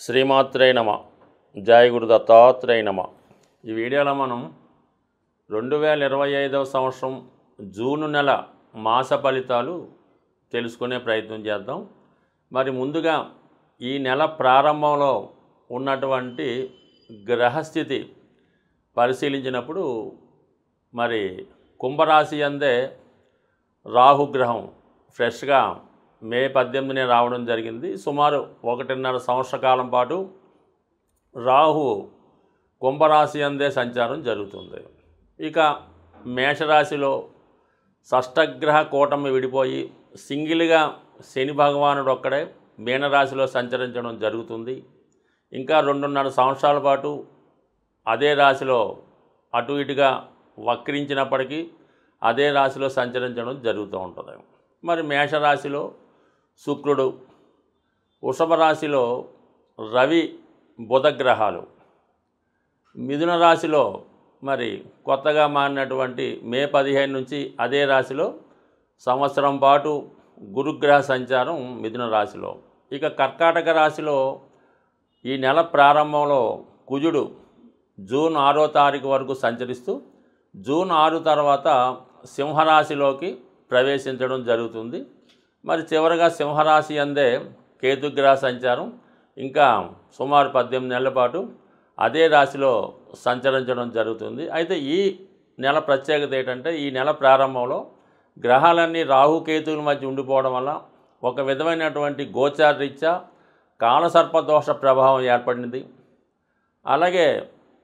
శ్రీమాత్రే నమ. జయ గురు దత్తాత్రేయ నమ. ఈ వీడియోలో మనం 2025వ సంవత్సరం జూన్ నెల మాస ఫలితాలు తెలుసుకునే ప్రయత్నం చేద్దాం. మరి ముందుగా ఈ నెల ప్రారంభంలో ఉన్నటువంటి గ్రహస్థితి పరిశీలించినప్పుడు మరి కుంభరాశి అందే రాహుగ్రహం ఫ్రెష్గా మే 18నే రావడం జరిగింది. సుమారు 1.5 సంవత్సర కాలం పాటు రాహు కుంభరాశి అందే సంచారం జరుగుతుంది. ఇక మేషరాశిలో షష్టగ్రహ కూటమి విడిపోయి సింగిల్గా శని భగవానుడు ఒక్కడే మీనరాశిలో సంచరించడం జరుగుతుంది. ఇంకా 2.5 సంవత్సరాల పాటు అదే రాశిలో అటు ఇటుగా వక్రించినప్పటికీ అదే రాశిలో సంచరించడం జరుగుతూ ఉంటుంది. మరి మేషరాశిలో శుక్రుడు, వృషభ రాశిలో రవి బుధ గ్రహాలు, మిథున రాశిలో మరి కొత్తగా మారినటువంటి మే 15 నుంచి అదే రాశిలో సంవత్సరం పాటు గురుగ్రహ సంచారం మిథున రాశిలో. ఇక కర్కాటక రాశిలో ఈ నెల ప్రారంభంలో కుజుడు జూన్ 6వ తారీఖు వరకు సంచరిస్తూ జూన్ 6 తర్వాత సింహరాశిలోకి ప్రవేశించడం జరుగుతుంది. మరి చివరగా సింహరాశి అందే కేతుగ్రహ సంచారం ఇంకా సుమారు 18 నెలల పాటు అదే రాశిలో సంచరించడం జరుగుతుంది. అయితే ఈ నెల ప్రత్యేకత ఏంటంటే ఈ నెల ప్రారంభంలో గ్రహాలన్నీ రాహుకేతువుల మధ్య ఉండిపోవడం వల్ల ఒక విధమైనటువంటి గోచారరీత్యా కాలసర్పదోష ప్రభావం ఏర్పడింది. అలాగే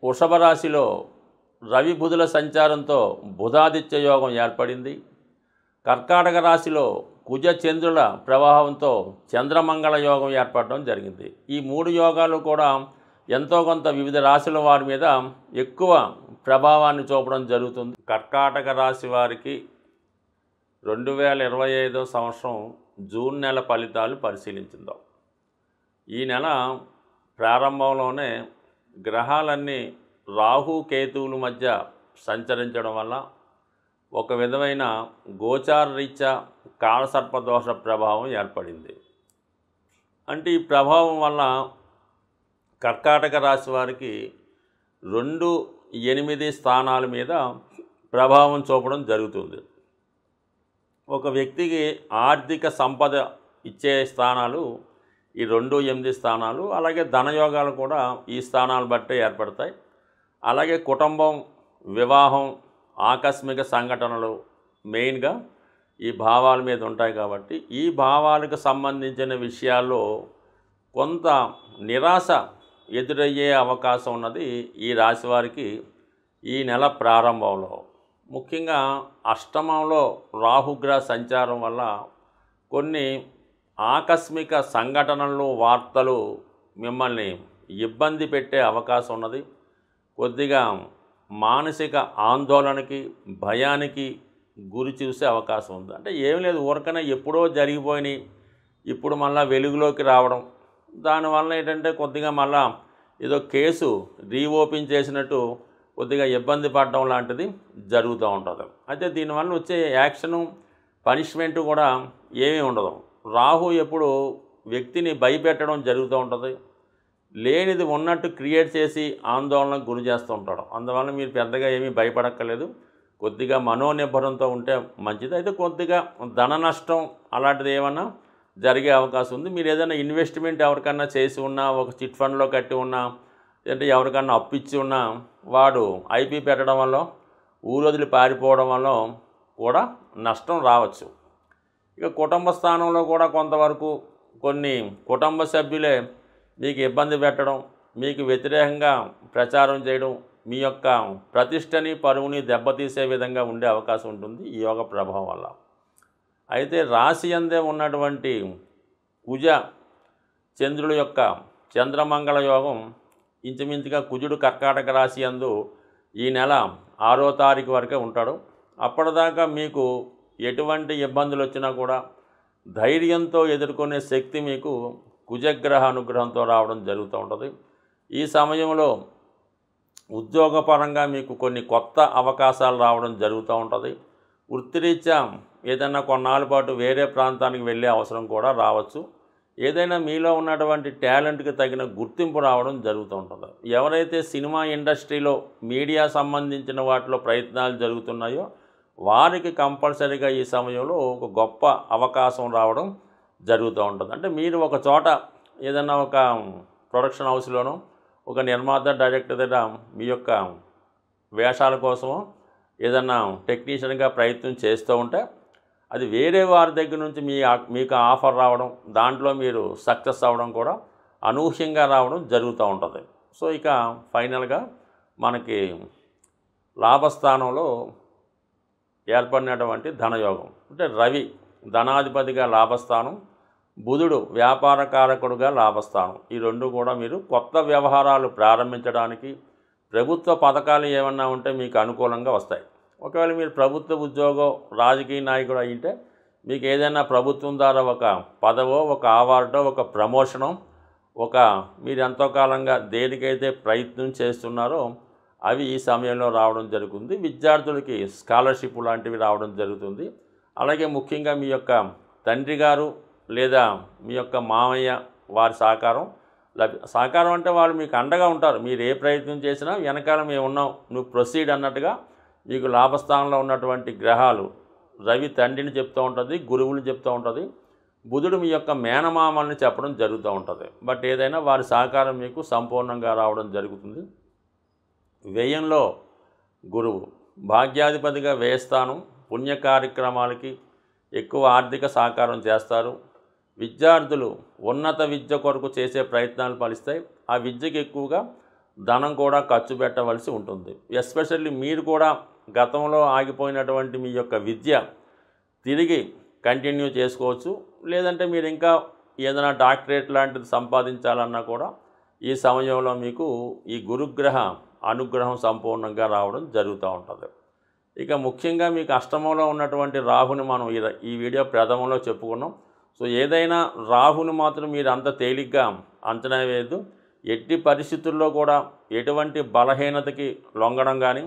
వృషభ రాశిలో రవి బుధుల సంచారంతో బుధాదిత్య యోగం ఏర్పడింది. కర్కాటక రాశిలో కుజ చంద్రుల ప్రభావంతో చంద్రమంగళ యోగం ఏర్పడడం జరిగింది. ఈ 3 యోగాలు కూడా ఎంతో కొంత వివిధ రాశుల వారి మీద ఎక్కువ ప్రభావాన్ని చూపడం జరుగుతుంది. కర్కాటక రాశి వారికి 2025వ సంవత్సరం జూన్ నెల ఫలితాలు పరిశీలించుదాం. ఈ నెల ప్రారంభంలోనే గ్రహాలన్నీ రాహు కేతువుల మధ్య సంచరించడం వల్ల ఒక విధమైన గోచార రీత్యా కాలసర్పదోష ప్రభావం ఏర్పడింది. అంటే ఈ ప్రభావం వల్ల కర్కాటక రాశి వారికి 2, 8 స్థానాల మీద ప్రభావం చూపడం జరుగుతుంది. ఒక వ్యక్తికి ఆర్థిక సంపద ఇచ్చే స్థానాలు ఈ 2, 8 స్థానాలు, అలాగే ధనయోగాలు కూడా ఈ స్థానాలు బట్టే ఏర్పడతాయి. అలాగే కుటుంబం, వివాహం, ఆకస్మిక సంఘటనలు మెయిన్గా ఈ భావాల మీద ఉంటాయి. కాబట్టి ఈ భావాలకు సంబంధించిన విషయాల్లో కొంత నిరాశ ఎదురయ్యే అవకాశం ఉన్నది ఈ రాశి వారికి ఈ నెల ప్రారంభంలో. ముఖ్యంగా అష్టమంలో రాహుగ్రహ సంచారం వల్ల కొన్ని ఆకస్మిక సంఘటనలు, వార్తలు మిమ్మల్ని ఇబ్బంది పెట్టే అవకాశం ఉన్నది. కొద్దిగా మానసిక ఆందోళనకి, భయానికి గురి చూసే అవకాశం ఉంది. అంటే ఏం లేదు, ఊరకనే ఎప్పుడో జరిగిపోయినాయి ఇప్పుడు మళ్ళీ వెలుగులోకి రావడం, దానివల్ల ఏంటంటే కొద్దిగా మళ్ళా ఏదో కేసు రీఓపెన్ చేసినట్టు కొద్దిగా ఇబ్బంది పడడం లాంటిది జరుగుతూ ఉంటుంది. అయితే దీనివల్ల వచ్చే యాక్షను, పనిష్మెంట్ కూడా ఏమీ ఉండదు. రాహు ఎప్పుడు వ్యక్తిని భయపెట్టడం జరుగుతూ ఉంటుంది, లేనిది ఉన్నట్టు క్రియేట్ చేసి ఆందోళనకు గురి చేస్తూ ఉంటాడు. అందువల్ల మీరు పెద్దగా ఏమీ భయపడక్కర్లేదు, కొద్దిగా మనోనిబ్బరంతో ఉంటే మంచిది. అయితే కొద్దిగా ధన నష్టం అలాంటిది ఏమన్నా జరిగే అవకాశం ఉంది. మీరు ఏదైనా ఇన్వెస్ట్మెంట్ ఎవరికన్నా చేసి ఉన్నా, ఒక చిట్ ఫండ్లో కట్టి ఉన్నా, అంటే ఎవరికన్నా అప్పిచ్చి ఉన్నా వాడు ఐపీ పెట్టడం వల్ల, ఊరొదిలి పారిపోవడం వల్ల కూడా నష్టం రావచ్చు. ఇక కుటుంబ స్థానంలో కూడా కొంతవరకు కొన్ని కుటుంబ సభ్యులే మీకు ఇబ్బంది పెట్టడం, మీకు వ్యతిరేకంగా ప్రచారం చేయడం, మీ యొక్క ప్రతిష్టని, పరువుని దెబ్బతీసే విధంగా ఉండే అవకాశం ఉంటుంది ఈ యోగ ప్రభావం వల్ల. అయితే రాశి అందే ఉన్నటువంటి కుజ చంద్రుల యొక్క చంద్రమంగళ యోగం ఇంచుమించుగా కుజుడు కర్కాటక రాశి యందు ఈ నెల 6వ తారీఖు వరకే ఉంటాడు. అప్పటిదాకా మీకు ఎటువంటి ఇబ్బందులు వచ్చినా కూడా ధైర్యంతో ఎదుర్కొనే శక్తి మీకు కుజగ్రహ అనుగ్రహంతో రావడం జరుగుతూ ఉంటుంది. ఈ సమయంలో ఉద్యోగపరంగా మీకు కొన్ని కొత్త అవకాశాలు రావడం జరుగుతూ ఉంటుంది. వృత్తిరీత్యా ఏదైనా కొన్నాళ్ళ పాటు వేరే ప్రాంతానికి వెళ్ళే అవసరం కూడా రావచ్చు. ఏదైనా మీలో ఉన్నటువంటి టాలెంట్కి తగిన గుర్తింపు రావడం జరుగుతూ ఉంటుంది. ఎవరైతే సినిమా ఇండస్ట్రీలో మీడియా సంబంధించిన వాటిలో ప్రయత్నాలు జరుగుతున్నాయో వారికి కంపల్సరీగా ఈ సమయంలో ఒక గొప్ప అవకాశం రావడం జరుగుతూ ఉంటుంది. అంటే మీరు ఒక చోట ఏదైనా ఒక ప్రొడక్షన్ హౌస్లోనో ఒక నిర్మాత డైరెక్టర్ దగ్గర మీ యొక్క వేషాల కోసమో ఏదన్నా టెక్నీషియన్గా ప్రయత్నం చేస్తూ ఉంటే అది వేరే వారి దగ్గర నుంచి మీకు ఆఫర్ రావడం, దాంట్లో మీరు సక్సెస్ అవ్వడం కూడా అనూహ్యంగా రావడం జరుగుతూ ఉంటుంది. సో ఇక ఫైనల్గా మనకి లాభస్థానంలో ఏర్పడినటువంటి ధనయోగం అంటే రవి ధనాధిపతిగా లాభస్థానం, బుధుడు వ్యాపారకారకుడుగా లాభస్థానం. ఈ రెండు కూడా మీరు కొత్త వ్యవహారాలు ప్రారంభించడానికి ప్రభుత్వ పథకాలు ఏమన్నా ఉంటే మీకు అనుకూలంగా వస్తాయి. ఒకవేళ మీరు ప్రభుత్వ ఉద్యోగం రాజకీయ నాయకుడు అయింటే మీకు ఏదైనా ప్రభుత్వం ద్వారా ఒక పదవో ఒక అవార్డో ఒక ప్రమోషనో మీరు ఎంతో కాలంగా దేనికైతే ప్రయత్నం చేస్తున్నారో అవి ఈ సమయంలో రావడం జరుగుతుంది. విద్యార్థులకి స్కాలర్షిప్ లాంటివి రావడం జరుగుతుంది. అలాగే ముఖ్యంగా మీ యొక్క తండ్రి గారు లేదా మీ యొక్క మామయ్య వారి సహకారం అంటే వాళ్ళు మీకు అండగా ఉంటారు. మీరు ఏ ప్రయత్నం చేసినా వెనకాల మేము ఉన్నాం, నువ్వు ప్రొసీడ్ అన్నట్టుగా మీకు లాభస్థానంలో ఉన్నటువంటి గ్రహాలు రవి తండ్రిని చెప్తూ ఉంటుంది, గురువుని చెప్తూ ఉంటుంది, బుధుడు మీ యొక్క మేనమామల్ని చెప్పడం జరుగుతూ ఉంటుంది. బట్ ఏదైనా వారి సహకారం మీకు సంపూర్ణంగా రావడం జరుగుతుంది. వ్యయంలో గురువు భాగ్యాధిపతిగా వ్యయస్థానం, పుణ్య కార్యక్రమాలకి ఎక్కువ ఆర్థిక సహకారం చేస్తారు. విద్యార్థులు ఉన్నత విద్య కొరకు చేసే ప్రయత్నాలు ఫలిస్తాయి. ఆ విద్యకి ఎక్కువగా ధనం కూడా ఖర్చు పెట్టవలసి ఉంటుంది. ఎస్పెషల్లీ మీరు కూడా గతంలో ఆగిపోయినటువంటి మీ యొక్క విద్య తిరిగి కంటిన్యూ చేసుకోవచ్చు. లేదంటే మీరు ఇంకా ఏదైనా డాక్టరేట్ లాంటిది సంపాదించాలన్నా కూడా ఈ సమయంలో మీకు ఈ గురుగ్రహ అనుగ్రహం సంపూర్ణంగా రావడం జరుగుతూ ఉంటుంది. ఇక ముఖ్యంగా మీకు అష్టమంలో ఉన్నటువంటి రాహుని మనం ఈ వీడియో ప్రథమంలో చెప్పుకున్నాం. సో ఏదైనా రాహుని మాత్రం మీరు అంత తేలిగ్గా అంచనా వేయద్దు. ఎట్టి పరిస్థితుల్లో కూడా ఎటువంటి బలహీనతకి లొంగడం కానీ,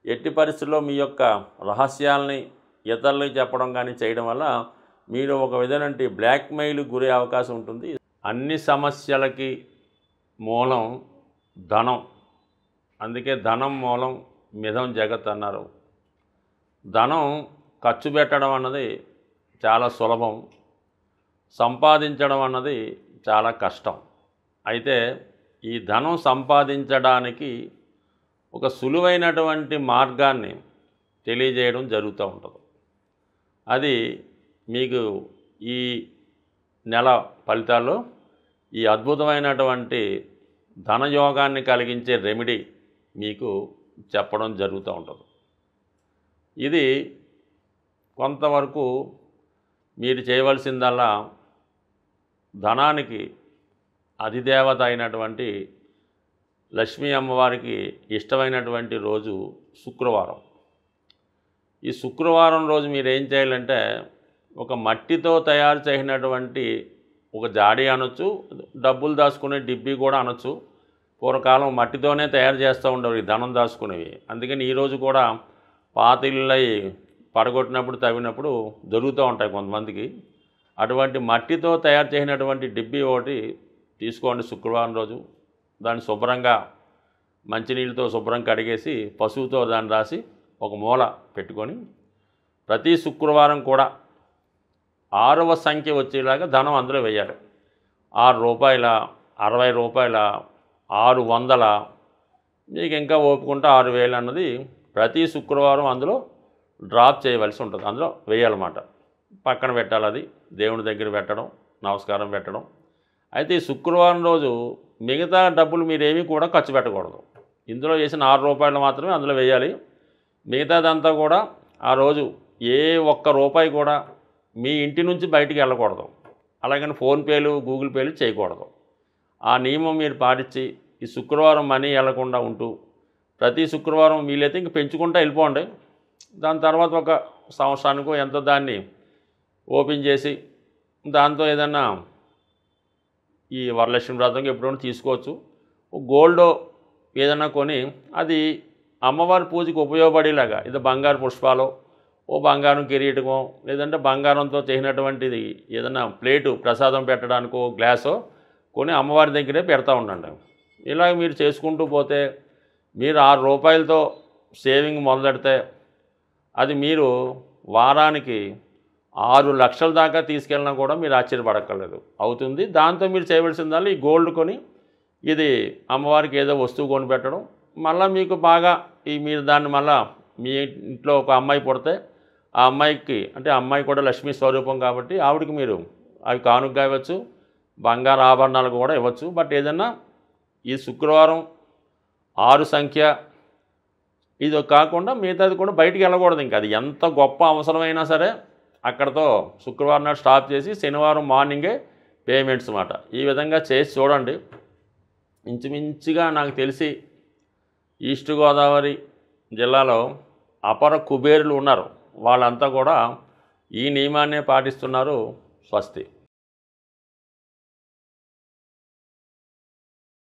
ఎట్టి పరిస్థితుల్లో మీ యొక్క రహస్యాలని ఇతరులకు చెప్పడం కానీ చేయడం వల్ల మీరు ఒక విధమైన బ్లాక్మెయిల్ గురే అవకాశం ఉంటుంది. అన్ని సమస్యలకి మూలం ధనం. అందుకే ధనం మూలం మిథం జగత్ అన్నారు. ధనం ఖర్చు పెట్టడం అన్నది చాలా సులభం, సంపాదించడం అన్నది చాలా కష్టం. అయితే ఈ ధనం సంపాదించడానికి ఒక సులువైనటువంటి మార్గాన్ని తెలియజేయడం జరుగుతూ ఉంటుంది. అది మీకు ఈ నెల ఫలితాల్లో ఈ అద్భుతమైనటువంటి ధనయోగాన్ని కలిగించే రెమెడీ మీకు చెప్పడం జరుగుతూ ఉంటుంది. ఇది కొంతవరకు మీరు చేయవలసిందల్లా ధనానికి అధిదేవత అయినటువంటి లక్ష్మీ అమ్మవారికి ఇష్టమైనటువంటి రోజు శుక్రవారం. ఈ శుక్రవారం రోజు మీరు ఏం చేయాలంటే ఒక మట్టితో తయారు చేసినటువంటి ఒక జాడీ అనొచ్చు, డబ్బులు దాచుకునే డిబ్బీ కూడా అనొచ్చు. పూర్వకాలం మట్టితోనే తయారు చేస్తూ ఉండేవారు ఈ ధనం దాచుకునేవి. అందుకని ఈరోజు కూడా పాత ఇళ్ళై పడగొట్టినప్పుడు తవ్వినప్పుడు దొరుకుతూ ఉంటాయి కొంతమందికి. అటువంటి మట్టితో తయారు చేసినటువంటి డిబ్బీ ఒకటి తీసుకోండి శుక్రవారం రోజు. దాన్ని శుభ్రంగా మంచినీళ్ళతో శుభ్రం కడిగేసి పసుపుతో దాన్ని రాసి ఒక మూల పెట్టుకొని ప్రతి శుక్రవారం కూడా 6వ సంఖ్య వచ్చేలాగా ధనం అందులో వేయాలి. 6 రూపాయల, 60 రూపాయల, 600, మీకు ఇంకా ఓపుకుంటే 6000 అన్నది ప్రతి శుక్రవారం అందులో డ్రాప్ చేయవలసి ఉంటుంది. అందులో వేయాలన్నమాట. పక్కన పెట్టాలి. అది దేవుని దగ్గర పెట్టడం, నమస్కారం పెట్టడం. అయితే ఈ శుక్రవారం రోజు మిగతా డబ్బులు మీరేమీ కూడా ఖర్చు పెట్టకూడదు. ఇందులో వేసిన 6 రూపాయలు మాత్రమే అందులో వేయాలి. మిగతాదంతా కూడా ఆ రోజు ఏ ఒక్క రూపాయి కూడా మీ ఇంటి నుంచి బయటికి వెళ్ళకూడదు. అలాగని ఫోన్పేలు, గూగుల్ పేలు చేయకూడదు. ఆ నియమం మీరు పాటించి ఈ శుక్రవారం మనీ వెళ్లకుండా ఉంటూ ప్రతి శుక్రవారం వీలైతే ఇంక పెంచుకుంటూ వెళ్ళిపోండి. దాని తర్వాత ఒక సంవత్సరానికో ఎంతో దాన్ని ఓపెన్ చేసి దాంతో ఏదన్నా ఈ వరలక్ష్మి వ్రతం ఎప్పుడైనా తీసుకోవచ్చు. గోల్డ్ ఏదైనా కొని అది అమ్మవారి పూజకి ఉపయోగపడేలాగా ఇది బంగారు పుష్పాలు ఓ బంగారం కిరీటమో లేదంటే బంగారంతో చేసినటువంటిది ఏదైనా ప్లేటు ప్రసాదం పెట్టడానికో గ్లాసో కొని అమ్మవారి దగ్గరే పెడతా ఉండండి. ఇలా మీరు చేసుకుంటూ పోతే మీరు ₹6 సేవింగ్ మొదలెడితే అది మీరు వారానికి 6 లక్షల దాకా తీసుకెళ్ళినా కూడా మీరు ఆశ్చర్యపడక్కర్లేదు అవుతుంది. దాంతో మీరు చేయవలసిందల్లా ఈ గోల్డ్ కొని ఇది అమ్మవారికి ఏదో వస్తువు కొనిపెట్టడం. మళ్ళీ మీకు బాగా మీరు దాన్ని మళ్ళీ మీ ఇంట్లో ఒక అమ్మాయి పుడితే ఆ అమ్మాయికి అంటే అమ్మాయి కూడా లక్ష్మీ స్వరూపం కాబట్టి ఆవిడకి మీరు అవి కానుకగా ఇవ్వచ్చు, బంగారు ఆభరణాలు కూడా ఇవ్వచ్చు. బట్ ఏదన్నా ఈ శుక్రవారం 6 సంఖ్య ఇది కాకుండా మిగతాది కూడా బయటికి వెళ్ళకూడదు. ఇంకా అది ఎంత గొప్ప అవసరమైనా సరే అక్కడతో శుక్రవారం నాడు స్టాప్ చేసి శనివారం మార్నింగే పేమెంట్స్ మాట. ఈ విధంగా చేసి చూడండి. ఇంచుమించుగా నాకు తెలిసి ఈస్ట్ గోదావరి జిల్లాలో అపర కుబేరులు ఉన్నారు. వాళ్ళంతా కూడా ఈ నియమాన్నే పాటిస్తున్నారు. స్వస్తి.